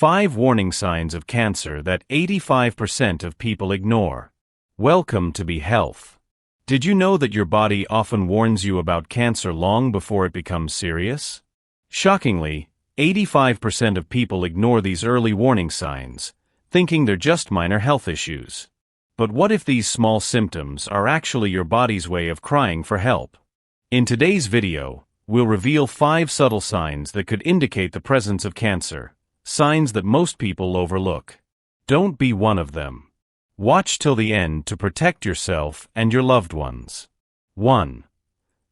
5 warning signs of cancer that 85% of people ignore. Welcome to Be Health. Did you know that your body often warns you about cancer long before it becomes serious? Shockingly, 85% of people ignore these early warning signs, thinking they're just minor health issues. But what if these small symptoms are actually your body's way of crying for help? In today's video, we'll reveal 5 subtle signs that could indicate the presence of cancer, signs that most people overlook. Don't be one of them. Watch till the end to protect yourself and your loved ones. 1.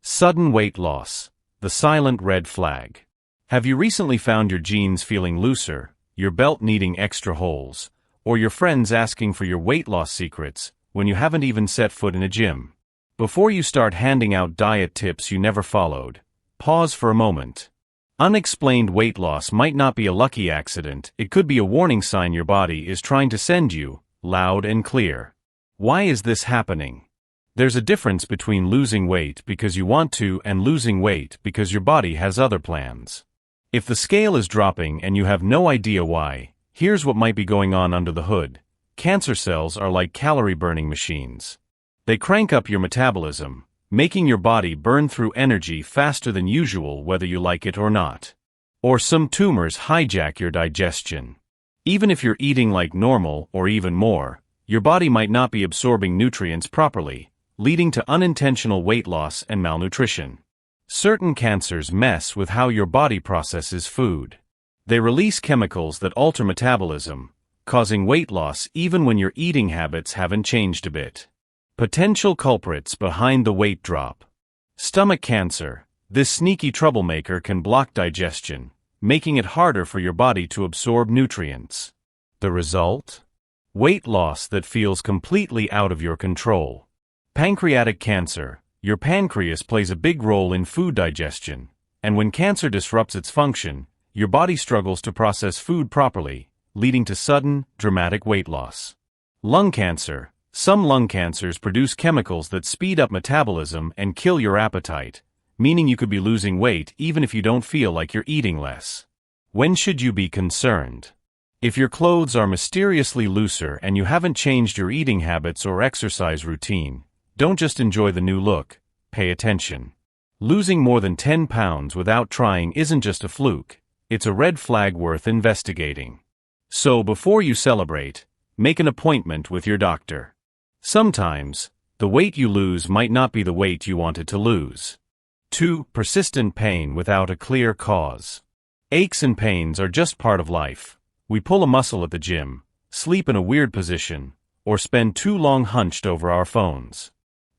Sudden weight loss, the silent red flag. Have you recently found your jeans feeling looser, your belt needing extra holes, or your friends asking for your weight loss secrets when you haven't even set foot in a gym? Before you start handing out diet tips you never followed, pause for a moment. Unexplained weight loss might not be a lucky accident, it could be a warning sign your body is trying to send you, loud and clear. Why is this happening? There's a difference between losing weight because you want to and losing weight because your body has other plans. If the scale is dropping and you have no idea why, here's what might be going on under the hood. Cancer cells are like calorie-burning machines. They crank up your metabolism, making your body burn through energy faster than usual whether you like it or not. Or some tumors hijack your digestion. Even if you're eating like normal or even more, your body might not be absorbing nutrients properly, leading to unintentional weight loss and malnutrition. Certain cancers mess with how your body processes food. They release chemicals that alter metabolism, causing weight loss even when your eating habits haven't changed a bit. Potential culprits behind the weight drop. Stomach cancer. This sneaky troublemaker can block digestion, making it harder for your body to absorb nutrients. The result? Weight loss that feels completely out of your control. Pancreatic cancer. Your pancreas plays a big role in food digestion, and when cancer disrupts its function, your body struggles to process food properly, leading to sudden, dramatic weight loss. Lung cancer. Some lung cancers produce chemicals that speed up metabolism and kill your appetite, meaning you could be losing weight even if you don't feel like you're eating less. When should you be concerned? If your clothes are mysteriously looser and you haven't changed your eating habits or exercise routine, don't just enjoy the new look, pay attention. Losing more than 10 pounds without trying isn't just a fluke, it's a red flag worth investigating. So before you celebrate, make an appointment with your doctor. Sometimes, the weight you lose might not be the weight you wanted to lose. 2. Persistent pain without a clear cause. Aches and pains are just part of life. We pull a muscle at the gym, sleep in a weird position, or spend too long hunched over our phones.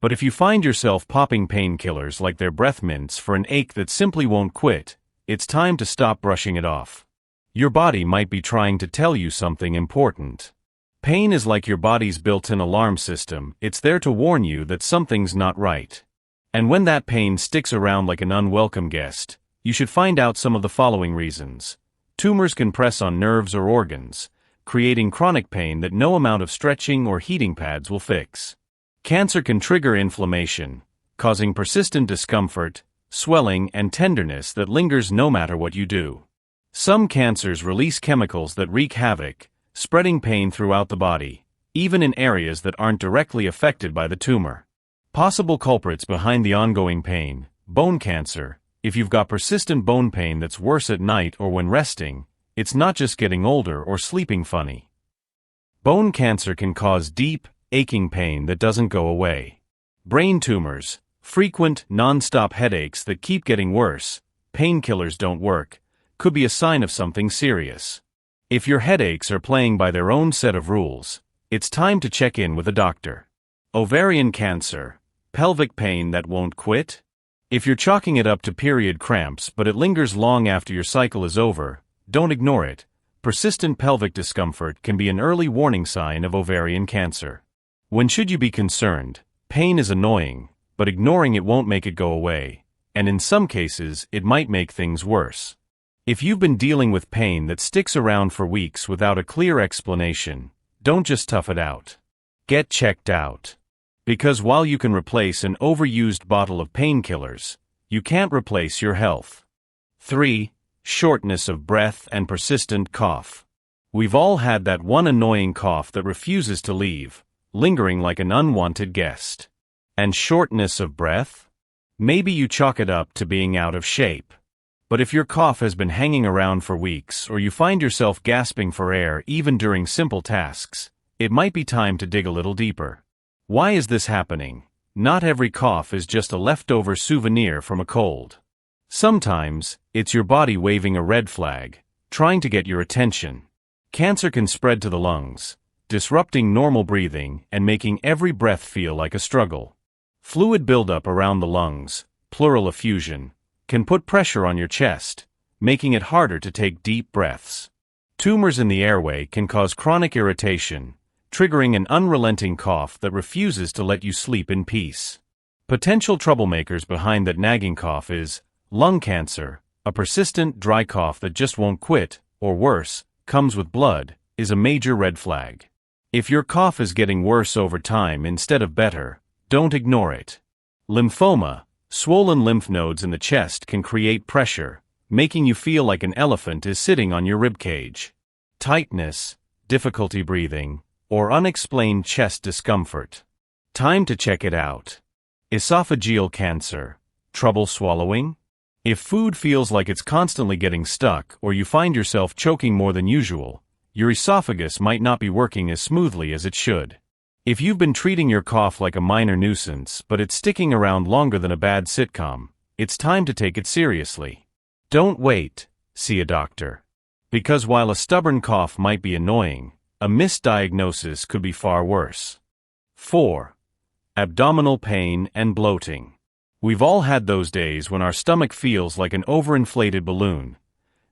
But if you find yourself popping painkillers like they're breath mints for an ache that simply won't quit, it's time to stop brushing it off. Your body might be trying to tell you something important. Pain is like your body's built-in alarm system, it's there to warn you that something's not right. And when that pain sticks around like an unwelcome guest, you should find out some of the following reasons. Tumors can press on nerves or organs, creating chronic pain that no amount of stretching or heating pads will fix. Cancer can trigger inflammation, causing persistent discomfort, swelling, and tenderness that lingers no matter what you do. Some cancers release chemicals that wreak havoc, spreading pain throughout the body, even in areas that aren't directly affected by the tumor. Possible culprits behind the ongoing pain. Bone cancer. If you've got persistent bone pain that's worse at night or when resting, it's not just getting older or sleeping funny. Bone cancer can cause deep, aching pain that doesn't go away. Brain tumors. Frequent, non-stop headaches that keep getting worse, painkillers don't work, could be a sign of something serious. If your headaches are playing by their own set of rules, it's time to check in with a doctor. Ovarian cancer. Pelvic pain that won't quit? If you're chalking it up to period cramps but it lingers long after your cycle is over, don't ignore it. Persistent pelvic discomfort can be an early warning sign of ovarian cancer. When should you be concerned? Pain is annoying, but ignoring it won't make it go away, and in some cases, it might make things worse. If you've been dealing with pain that sticks around for weeks without a clear explanation, don't just tough it out. Get checked out. Because while you can replace an overused bottle of painkillers, you can't replace your health. 3. Shortness of breath and persistent cough. We've all had that one annoying cough that refuses to leave, lingering like an unwanted guest. And shortness of breath? Maybe you chalk it up to being out of shape. But if your cough has been hanging around for weeks, or you find yourself gasping for air even during simple tasks, it might be time to dig a little deeper. Why is this happening? Not every cough is just a leftover souvenir from a cold. Sometimes, it's your body waving a red flag, trying to get your attention. Cancer can spread to the lungs, disrupting normal breathing and making every breath feel like a struggle. Fluid buildup around the lungs, pleural effusion, can put pressure on your chest, making it harder to take deep breaths. Tumors in the airway can cause chronic irritation, triggering an unrelenting cough that refuses to let you sleep in peace. Potential troublemakers behind that nagging cough is lung cancer, a persistent dry cough that just won't quit, or worse, comes with blood, is a major red flag. If your cough is getting worse over time instead of better, don't ignore it. Lymphoma, swollen lymph nodes in the chest can create pressure, making you feel like an elephant is sitting on your ribcage. Tightness, difficulty breathing, or unexplained chest discomfort. Time to check it out. Esophageal cancer, trouble swallowing? If food feels like it's constantly getting stuck or you find yourself choking more than usual, your esophagus might not be working as smoothly as it should. If you've been treating your cough like a minor nuisance but it's sticking around longer than a bad sitcom, it's time to take it seriously. Don't wait, see a doctor. Because while a stubborn cough might be annoying, a misdiagnosis could be far worse. 4. Abdominal pain and bloating. We've all had those days when our stomach feels like an overinflated balloon.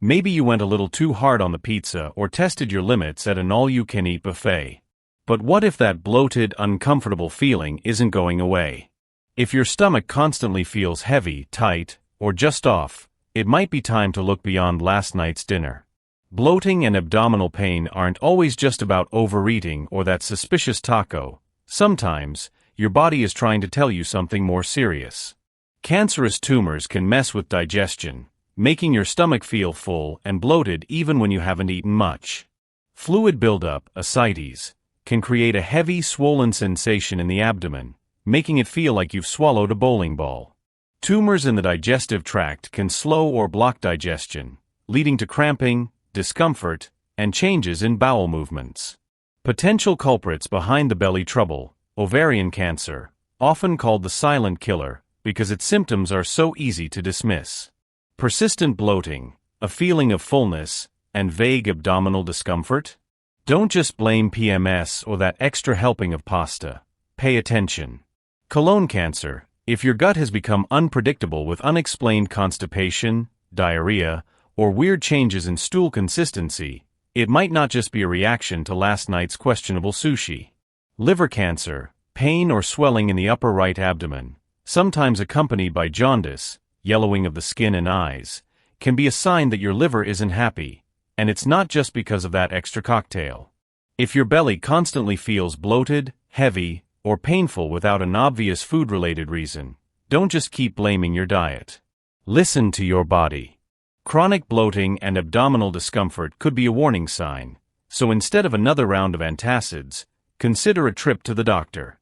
Maybe you went a little too hard on the pizza or tested your limits at an all-you-can-eat buffet. But what if that bloated, uncomfortable feeling isn't going away? If your stomach constantly feels heavy, tight, or just off, it might be time to look beyond last night's dinner. Bloating and abdominal pain aren't always just about overeating or that suspicious taco. Sometimes, your body is trying to tell you something more serious. Cancerous tumors can mess with digestion, making your stomach feel full and bloated even when you haven't eaten much. Fluid buildup, ascites, can create a heavy, swollen sensation in the abdomen, making it feel like you've swallowed a bowling ball. Tumors in the digestive tract can slow or block digestion, leading to cramping, discomfort, and changes in bowel movements. Potential culprits behind the belly trouble: ovarian cancer, often called the silent killer because its symptoms are so easy to dismiss. Persistent bloating, a feeling of fullness, and vague abdominal discomfort? Don't just blame PMS or that extra helping of pasta. Pay attention. Colon cancer, if your gut has become unpredictable with unexplained constipation, diarrhea, or weird changes in stool consistency, it might not just be a reaction to last night's questionable sushi. Liver cancer, pain or swelling in the upper right abdomen, sometimes accompanied by jaundice, yellowing of the skin and eyes, can be a sign that your liver isn't happy, and it's not just because of that extra cocktail. If your belly constantly feels bloated, heavy, or painful without an obvious food-related reason, don't just keep blaming your diet. Listen to your body. Chronic bloating and abdominal discomfort could be a warning sign, so instead of another round of antacids, consider a trip to the doctor.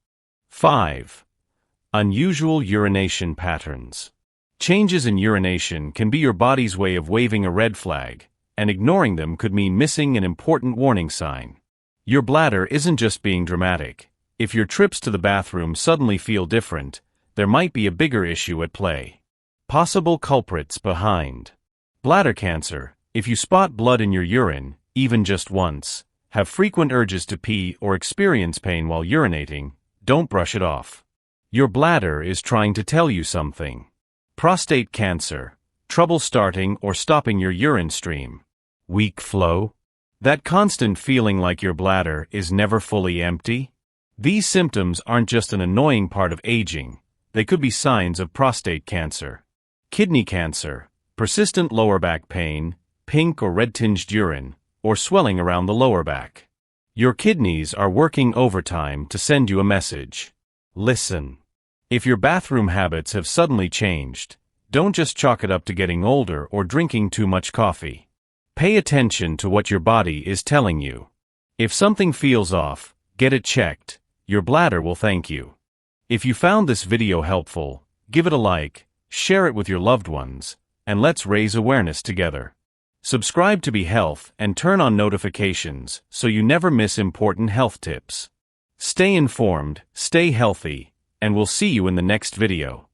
5. Unusual urination patterns. Changes in urination can be your body's way of waving a red flag, and ignoring them could mean missing an important warning sign. Your bladder isn't just being dramatic. If your trips to the bathroom suddenly feel different, there might be a bigger issue at play. Possible culprits behind bladder cancer: if you spot blood in your urine, even just once, have frequent urges to pee or experience pain while urinating, don't brush it off. Your bladder is trying to tell you something. Prostate cancer: trouble starting or stopping your urine stream. Weak flow? That constant feeling like your bladder is never fully empty? These symptoms aren't just an annoying part of aging, they could be signs of prostate cancer. Kidney cancer: persistent lower back pain, pink or red-tinged urine, or swelling around the lower back. Your kidneys are working overtime to send you a message. Listen. If your bathroom habits have suddenly changed, don't just chalk it up to getting older or drinking too much coffee. Pay attention to what your body is telling you. If something feels off, get it checked. Your bladder will thank you. If you found this video helpful, give it a like, share it with your loved ones, and let's raise awareness together. Subscribe to Be Health and turn on notifications so you never miss important health tips. Stay informed, stay healthy, and we'll see you in the next video.